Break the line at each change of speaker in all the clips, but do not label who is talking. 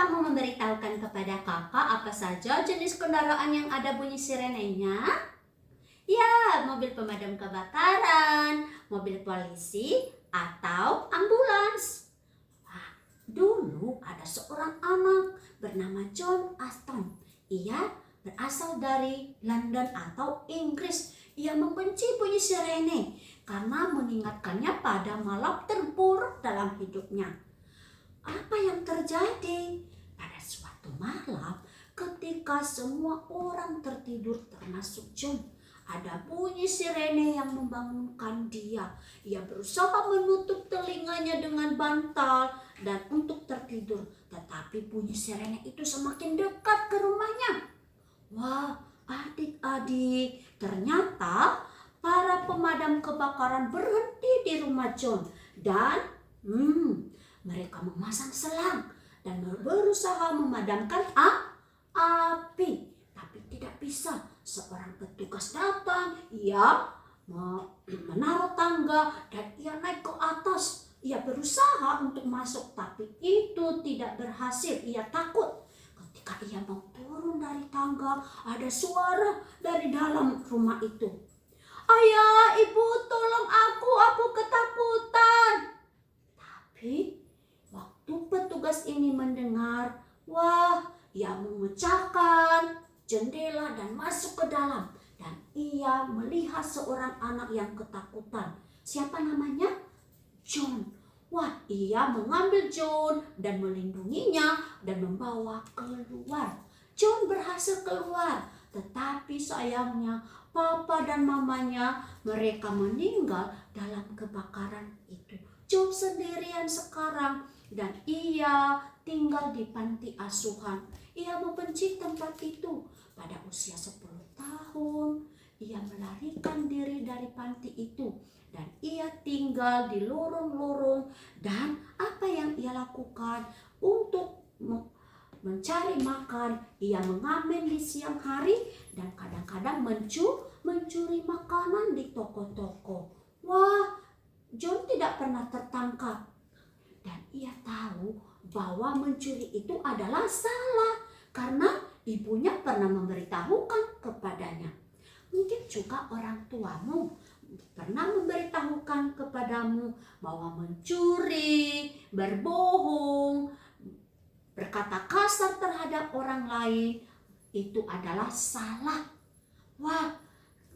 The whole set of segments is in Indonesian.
kamu memberitahukan kepada kakak apa saja jenis kendaraan yang ada bunyi sirenenya? Ya, mobil pemadam kebakaran, mobil polisi, atau ambulans. Dulu ada seorang anak bernama John Aston. Ia berasal dari London atau Inggris. Ia membenci bunyi sirene karena mengingatkannya pada malam terburuk dalam hidupnya. Apa yang terjadi? Pada suatu malam ketika semua orang tertidur termasuk John, ada bunyi sirene yang membangunkan dia. Ia berusaha menutup telinganya dengan bantal dan untuk tertidur. Tetapi bunyi sirene itu semakin dekat ke rumahnya. Wah, adik-adik, ternyata para pemadam kebakaran berhenti di rumah John. Dan mereka memasang selang dan berusaha memadamkan api. Tapi tidak bisa. Seorang petugas datang, ia menaruh tangga dan ia naik ke atas. Ia berusaha untuk masuk tapi itu tidak berhasil. Ia takut. Ketika ia mau turun dari tangga, ada suara dari dalam rumah itu. Ayah, ibu, tolong aku ketakutan. Tapi waktu petugas ini mendengar, wah, ia memecahkan jendela dan masuk ke dalam. Dan ia melihat seorang anak yang ketakutan. Siapa namanya? John. Wah, ia mengambil John dan melindunginya dan membawa keluar. John berhasil keluar. Tetapi sayangnya papa dan mamanya mereka meninggal dalam kebakaran itu. John sendirian sekarang dan ia tinggal di panti asuhan. Ia membenci tempat itu. Pada usia 10 tahun, ia melarikan diri dari panti itu. Dan ia tinggal di lorong-lorong. Dan apa yang ia lakukan untuk mencari makan? Ia mengamen di siang hari dan kadang-kadang mencuri makanan di toko-toko. Wah, John tidak pernah tertangkap. Dan ia tahu bahwa mencuri itu adalah salah karena ibunya pernah memberitahukan kepadanya. Mungkin juga orang tuamu pernah memberitahukan kepadamu bahwa mencuri, berbohong, berkata kasar terhadap orang lain itu adalah salah. Wah,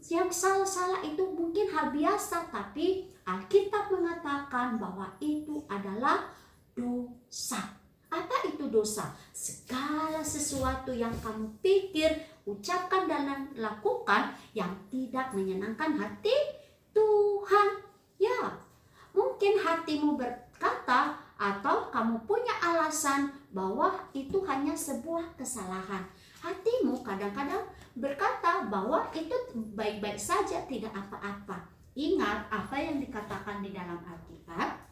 yang salah-salah itu mungkin hal biasa, tapi Alkitab mengatakan bahwa itu adalah dosa. Apa itu dosa? Segala sesuatu yang kamu pikir, ucapkan dan lakukan yang tidak menyenangkan hati Tuhan. Ya, mungkin hatimu berkata atau kamu punya alasan bahwa itu hanya sebuah kesalahan. Hatimu kadang-kadang berkata bahwa itu baik-baik saja, tidak apa-apa. Ingat apa yang dikatakan di dalam Alkitab.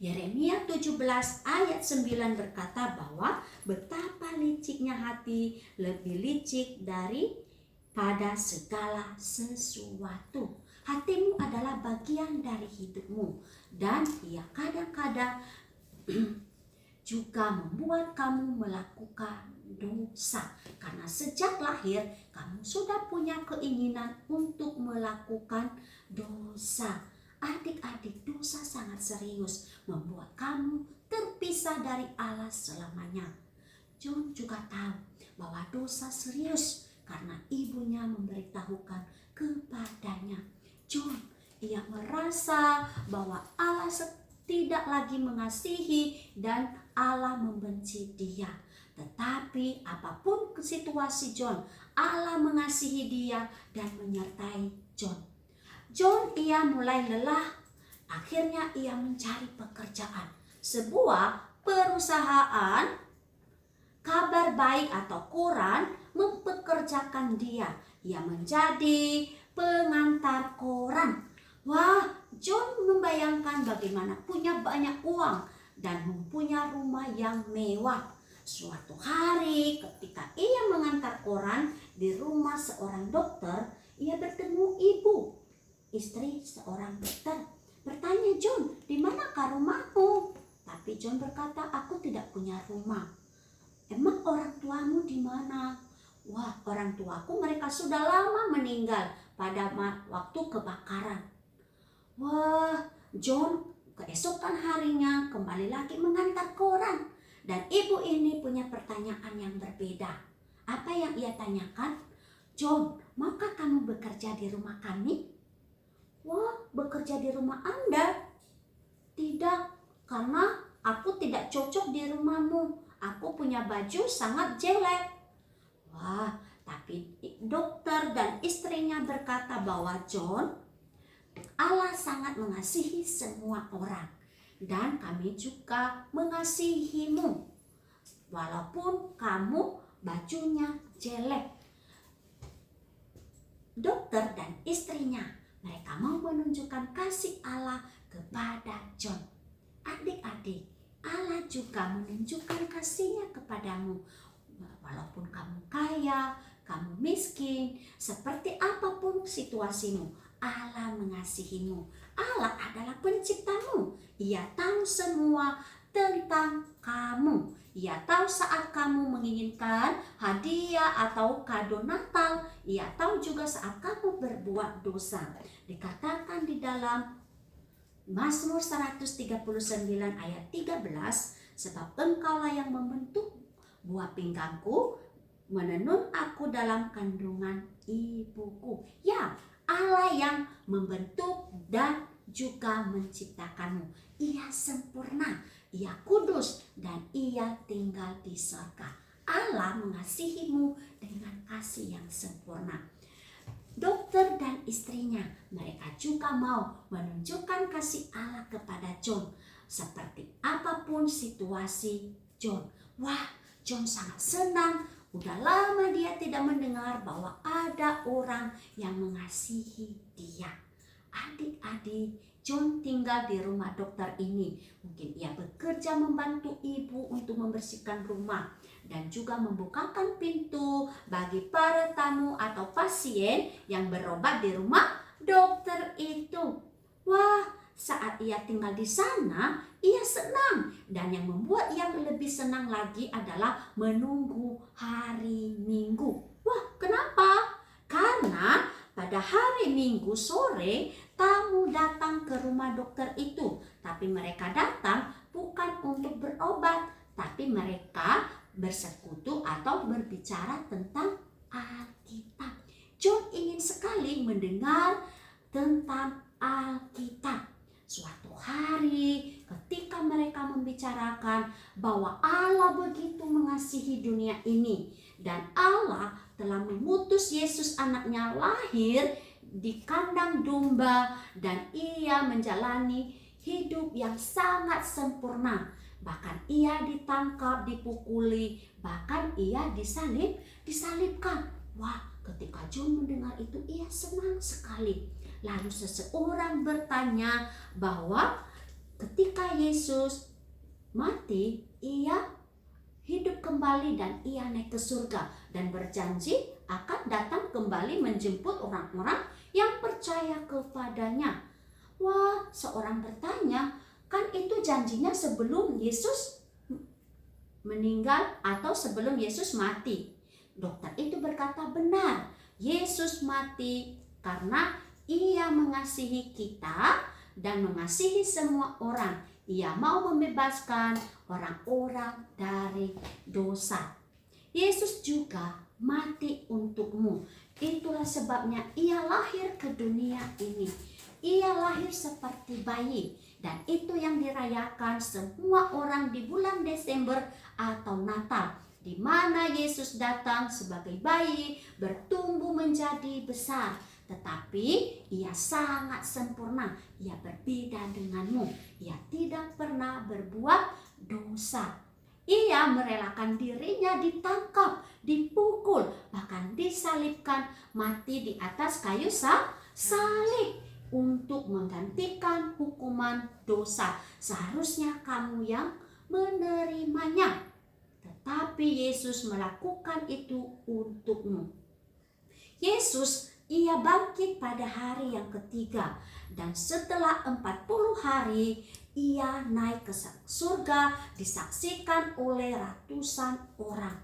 Yeremia 17 ayat 9 berkata bahwa betapa liciknya hati, lebih licik daripada segala sesuatu. Hatimu adalah bagian dari hidupmu dan ia kadang-kadang juga membuat kamu melakukan dosa. Karena sejak lahir kamu sudah punya keinginan untuk melakukan dosa. Adik-adik, dosa sangat serius, membuat kamu terpisah dari Allah selamanya. John juga tahu bahwa dosa serius karena ibunya memberitahukan kepadanya. John, ia merasa bahwa Allah tidak lagi mengasihi dan Allah membenci dia. Tetapi apapun situasi John, Allah mengasihi dia dan menyertai John. John ia mulai lelah, akhirnya ia mencari pekerjaan. Sebuah perusahaan kabar baik atau koran mempekerjakan dia. Ia menjadi pengantar koran. Wah, John membayangkan bagaimana punya banyak uang dan mempunyai rumah yang mewah. Suatu hari ketika ia mengantar koran di rumah seorang dokter, ia bertemu ibu, istri seorang dokter. Bertanya, John, di manakah rumahmu? Tapi John berkata, aku tidak punya rumah. emang orang tuamu di mana? Wah, orang tuaku mereka sudah lama meninggal pada waktu kebakaran. Wah, John keesokan harinya kembali lagi mengantar koran. Dan ibu ini punya pertanyaan yang berbeda. Apa yang ia tanyakan? John, maukah kamu bekerja di rumah kami? Wah, bekerja di rumah Anda? Tidak, karena aku tidak cocok di rumahmu. Aku punya baju sangat jelek. Wah, tapi dokter dan istrinya berkata bahwa John, Allah sangat mengasihi semua orang. Dan kami juga mengasihimu. Walaupun kamu bajunya jelek. Dokter dan istrinya, mereka mau menunjukkan kasih Allah kepada John. Adik-adik, Allah juga menunjukkan kasihnya kepadamu. Walaupun kamu kaya, kamu miskin, seperti apapun situasimu, Allah mengasihimu. Allah adalah penciptamu. Ia tahu semua tentang kamu. Ia tahu saat kamu menginginkan hadiah atau kado Natal. Ia tahu juga saat kamu berbuat dosa. Dikatakan di dalam Mazmur 139 ayat 13, sebab engkaulah yang membentuk buah pinggangku, menenun aku dalam kandungan ibuku. Ya, Allah yang membentuk dan juga menciptakanmu. Ia sempurna, ia kudus, dan ia tinggal di surga. Allah mengasihimu dengan kasih yang sempurna. Dokter dan istrinya, mereka juga mau menunjukkan kasih Allah kepada John. Seperti apapun situasi John. Wah, John sangat senang. Udah lama dia tidak mendengar bahwa ada orang yang mengasihi dia. Adik-adik, John tinggal di rumah dokter ini. Mungkin ia bekerja membantu ibu untuk membersihkan rumah dan juga membukakan pintu bagi para tamu atau pasien yang berobat di rumah dokter itu. Wah, saat ia tinggal di sana, ia senang. Dan yang membuat ia lebih senang lagi adalah menunggu hari Minggu. Wah, kenapa? Karena pada hari Minggu sore, tamu datang ke rumah dokter itu. Tapi mereka datang bukan untuk berobat, tapi mereka bersekutu atau berbicara tentang Alkitab. John ingin sekali mendengar tentang Alkitab. Suatu hari ketika mereka membicarakan bahwa Allah begitu mengasihi dunia ini dan Allah telah mengutus Yesus anaknya lahir di kandang domba dan ia menjalani hidup yang sangat sempurna. Bahkan ia ditangkap, dipukuli, bahkan ia disalibkan. Wah, ketika John mendengar itu ia senang sekali. Lalu seseorang bertanya bahwa ketika Yesus mati, ia hidup kembali dan ia naik ke surga dan berjanji akan datang kembali menjemput orang-orang yang percaya kepadanya. Wah, seorang bertanya, kan itu janjinya sebelum Yesus meninggal atau sebelum Yesus mati. Dokter itu berkata benar, Yesus mati karena ia mengasihi kita dan mengasihi semua orang. Ia mau membebaskan orang-orang dari dosa. Yesus juga mati untukmu. Itulah sebabnya ia lahir ke dunia ini. Ia lahir seperti bayi. Dan itu yang dirayakan semua orang di bulan Desember atau Natal, di mana Yesus datang sebagai bayi, bertumbuh menjadi besar. Tetapi ia sangat sempurna. Ia berbeda denganmu. Ia tidak pernah berbuat dosa. Ia merelakan dirinya ditangkap, dipukul, bahkan disalibkan, mati di atas kayu salib untuk menggantikan hukuman dosa. Seharusnya kamu yang menerimanya. Tetapi Yesus melakukan itu untukmu. Yesus ia bangkit pada hari yang ketiga dan setelah 40 hari Ia naik ke surga, disaksikan oleh ratusan orang.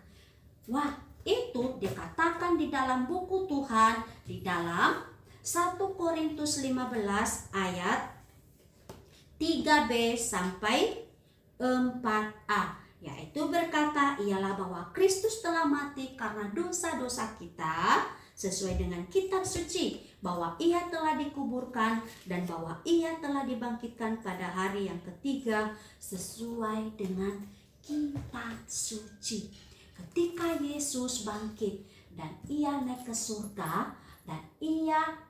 Wah, itu dikatakan di dalam buku Tuhan, di dalam 1 Korintus 15 ayat 3b sampai 4a, yaitu berkata ialah bahwa Kristus telah mati karena dosa-dosa kita sesuai dengan kitab suci, bahwa ia telah dikuburkan dan bahwa ia telah dibangkitkan pada hari yang ketiga sesuai dengan kitab suci. Ketika Yesus bangkit dan ia naik ke surga dan ia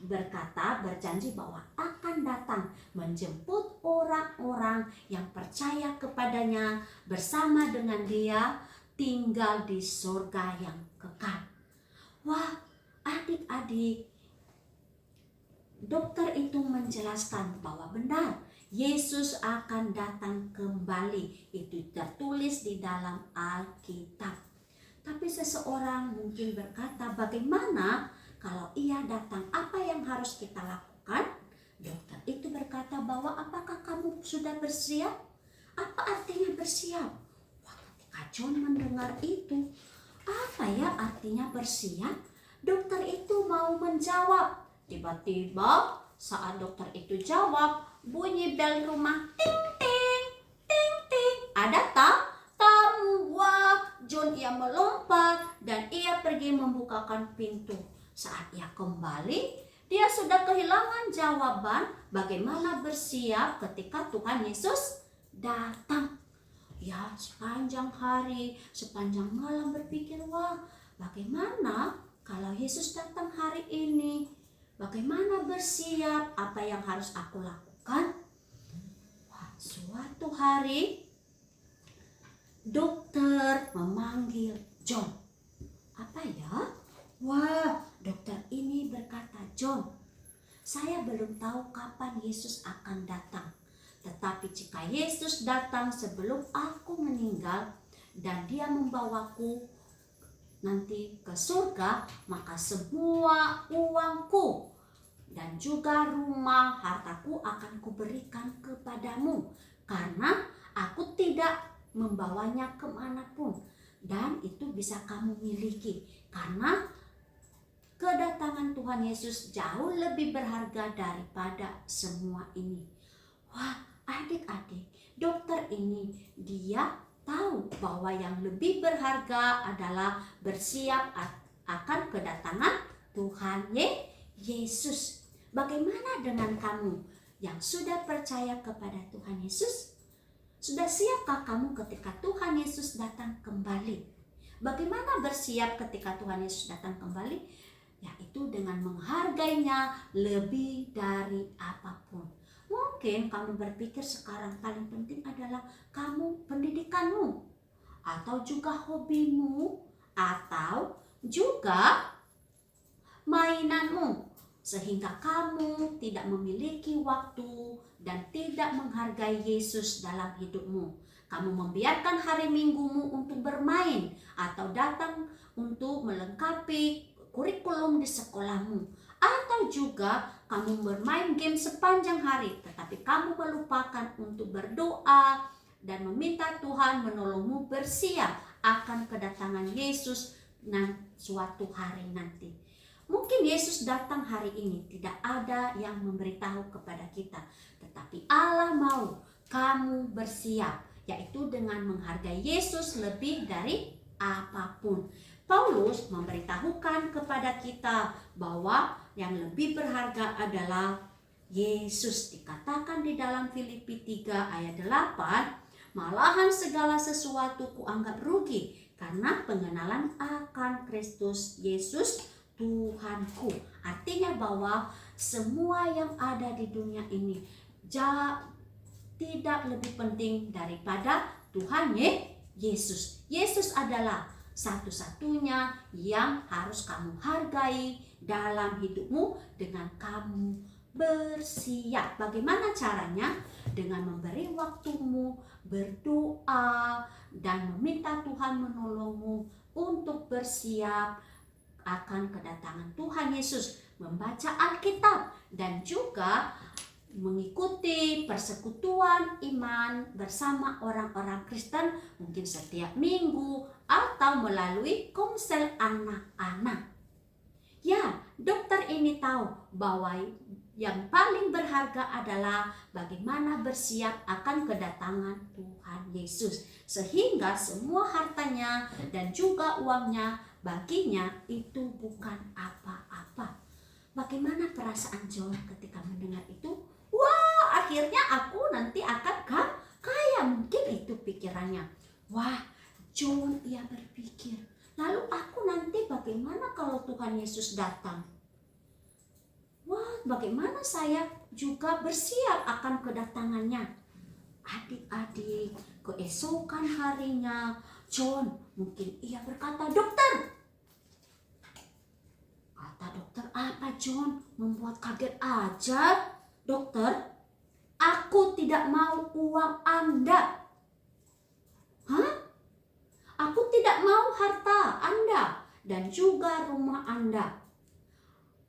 berjanji bahwa akan datang menjemput orang-orang yang percaya kepadanya bersama dengan dia tinggal di surga yang kekal. Wah, adik-adik, dokter itu menjelaskan bahwa benar Yesus akan datang kembali. Itu tertulis di dalam Alkitab. Tapi seseorang mungkin berkata, bagaimana kalau ia datang? Apa yang harus kita lakukan? Dokter itu berkata bahwa apakah kamu sudah bersiap? Apa artinya bersiap? Wah, ketika John mendengar itu, apa ya artinya bersiap? Dokter itu mau menjawab. Tiba-tiba saat dokter itu jawab, bunyi bel rumah, ting ting ting ting. Ada tamu. Wah, John ia melompat dan ia pergi membukakan pintu. Saat ia kembali, dia sudah kehilangan jawaban bagaimana bersiap ketika Tuhan Yesus datang. Ya, sepanjang hari, sepanjang malam berpikir, wah, bagaimana kalau Yesus datang hari ini? Bagaimana bersiap? Apa yang harus aku lakukan? Wah, suatu hari dokter memanggil John. Apa ya? Wah, dokter ini berkata, John, saya belum tahu kapan Yesus akan datang. Tetapi jika Yesus datang sebelum aku meninggal dan dia membawaku nanti ke surga, maka semua uangku dan juga rumah hartaku akan kuberikan kepadamu, karena aku tidak membawanya kemanapun, dan itu bisa kamu miliki, karena kedatangan Tuhan Yesus jauh lebih berharga daripada semua ini. Wah, adik-adik, dokter ini dia tahu bahwa yang lebih berharga adalah bersiap akan kedatangan Tuhan Yesus. Bagaimana dengan kamu yang sudah percaya kepada Tuhan Yesus? Sudah siapkah kamu ketika Tuhan Yesus datang kembali? Bagaimana bersiap ketika Tuhan Yesus datang kembali? Yaitu dengan menghargainya lebih dari apapun. Mungkin kamu berpikir sekarang paling penting adalah kamu pendidikanmu, atau juga hobimu, atau juga mainanmu, sehingga kamu tidak memiliki waktu dan tidak menghargai Yesus dalam hidupmu. Kamu membiarkan hari minggumu untuk bermain atau datang untuk melengkapi kurikulum di sekolahmu, atau juga kamu bermain game sepanjang hari, tetapi kamu melupakan untuk berdoa dan meminta Tuhan menolongmu bersiap akan kedatangan Yesus suatu hari nanti. Mungkin Yesus datang hari ini, tidak ada yang memberitahu kepada kita, tetapi Allah mau kamu bersiap, yaitu dengan menghargai Yesus lebih dari apapun. Paulus memberitahukan kepada kita bahwa yang lebih berharga adalah Yesus. Dikatakan di dalam Filipi 3 ayat 8, malahan segala sesuatu kuanggap rugi karena pengenalan akan Kristus Yesus Tuhanku. Artinya bahwa semua yang ada di dunia ini tidak lebih penting daripada Tuhan Yesus. Yesus adalah satu-satunya yang harus kamu hargai dalam hidupmu dengan kamu bersiap. Bagaimana caranya? Dengan memberi waktumu, berdoa, dan meminta Tuhan menolongmu untuk bersiap akan kedatangan Tuhan Yesus. Membaca Alkitab dan juga mengikuti persekutuan iman bersama orang-orang Kristen, mungkin setiap minggu atau melalui komsel anak-anak. Ya, dokter ini tahu bahwa yang paling berharga adalah bagaimana bersiap akan kedatangan Tuhan Yesus. Sehingga semua hartanya dan juga uangnya baginya itu bukan apa-apa. Bagaimana perasaan John ketika mendengar itu? Wah, akhirnya aku nanti akan kaya. Mungkin itu pikirannya. Wah, John ia berpikir, lalu aku nanti bagaimana kalau Tuhan Yesus datang? Wah, bagaimana saya juga bersiap akan kedatangannya? Adik-adik, keesokan harinya John mungkin ia berkata, dokter. Kata dokter, apa John? Membuat kaget aja. Dokter, aku tidak mau uang Anda. Hah? Aku tidak mau harta Anda dan juga rumah Anda.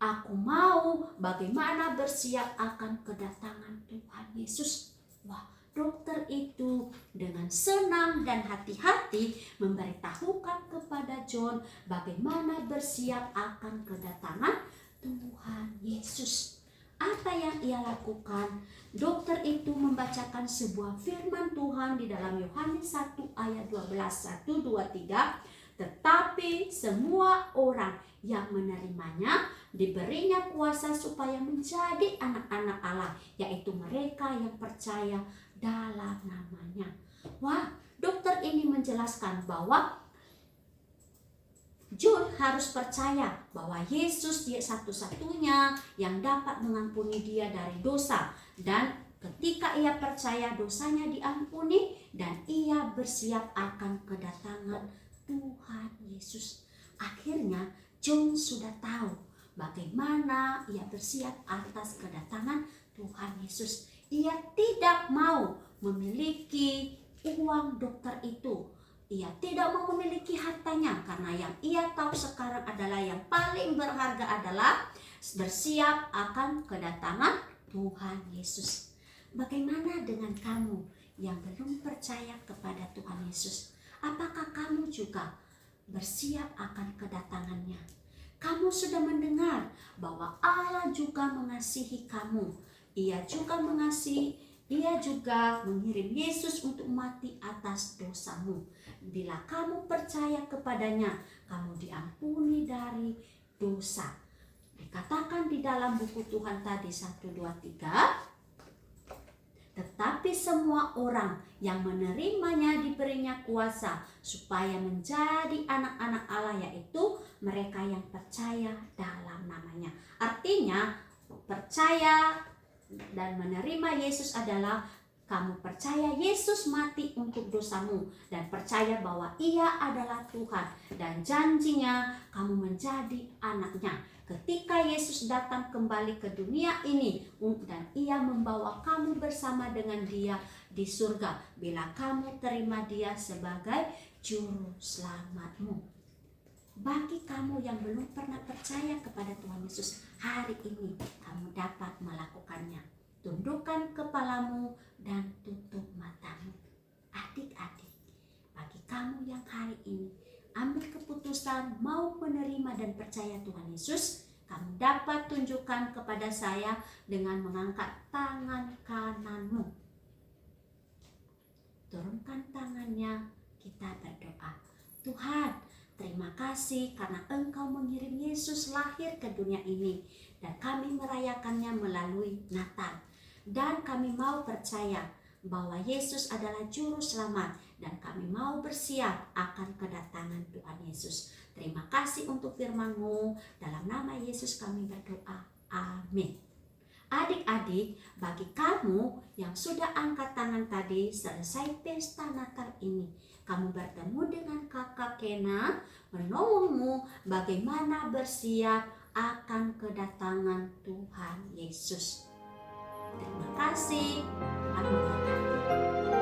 Aku mau bagaimana bersiap akan kedatangan Tuhan Yesus. Wah, dokter itu dengan senang dan hati-hati memberitahukan kepada John bagaimana bersiap akan kedatangan Tuhan Yesus. Apa yang ia lakukan? Dokter itu membacakan sebuah firman Tuhan di dalam Yohanes 1 ayat 12, 1, 2, 3. Tetapi semua orang yang menerimanya diberinya kuasa supaya menjadi anak-anak Allah, yaitu mereka yang percaya dalam namanya. Wah, dokter ini menjelaskan bahwa John harus percaya bahwa Yesus dia satu-satunya yang dapat mengampuni dia dari dosa. Dan ketika ia percaya dosanya diampuni dan ia bersiap akan kedatangan Tuhan Yesus. Akhirnya John sudah tahu bagaimana ia bersiap atas kedatangan Tuhan Yesus. Ia tidak mau memiliki uang dokter itu. Ia tidak mau memiliki hartanya karena yang ia tahu sekarang adalah yang paling berharga adalah bersiap akan kedatangan Tuhan Yesus. Bagaimana dengan kamu yang belum percaya kepada Tuhan Yesus? Apakah kamu juga bersiap akan kedatangannya? Kamu sudah mendengar bahwa Allah juga mengasihi kamu. Ia juga mengirim Yesus untuk mati atas dosamu. Bila kamu percaya kepadanya, kamu diampuni dari dosa. Dikatakan di dalam buku Tuhan tadi 1, 2, 3. Tetapi semua orang yang menerimanya diberinya kuasa supaya menjadi anak-anak Allah, yaitu mereka yang percaya dalam namanya. Artinya percaya dan menerima Yesus adalah kamu percaya Yesus mati untuk dosamu dan percaya bahwa Ia adalah Tuhan dan janjinya kamu menjadi anaknya. Ketika Yesus datang kembali ke dunia ini dan Ia membawa kamu bersama dengan Dia di surga bila kamu terima Dia sebagai juru selamatmu. Bagi kamu yang belum pernah percaya kepada Tuhan Yesus, hari ini kamu dapat melakukannya. Tundukkan kepalamu dan tutup matamu. Adik-adik, bagi kamu yang hari ini ambil keputusan mau menerima dan percaya Tuhan Yesus, kamu dapat tunjukkan kepada saya dengan mengangkat tangan kananmu. Turunkan tangannya, kita berdoa. Tuhan, terima kasih karena Engkau mengirim Yesus lahir ke dunia ini dan kami merayakannya melalui Natal. Dan kami mau percaya bahwa Yesus adalah juru selamat dan kami mau bersiap akan kedatangan Tuhan Yesus. Terima kasih untuk firman-Mu. Dalam nama Yesus kami berdoa. Amin. Adik-adik, bagi kamu yang sudah angkat tangan tadi selesai pesta Natal ini, kamu bertemu dengan kakak Kena menolongmu bagaimana bersiap akan kedatangan Tuhan Yesus. Terima kasih. Tuhan memberkati.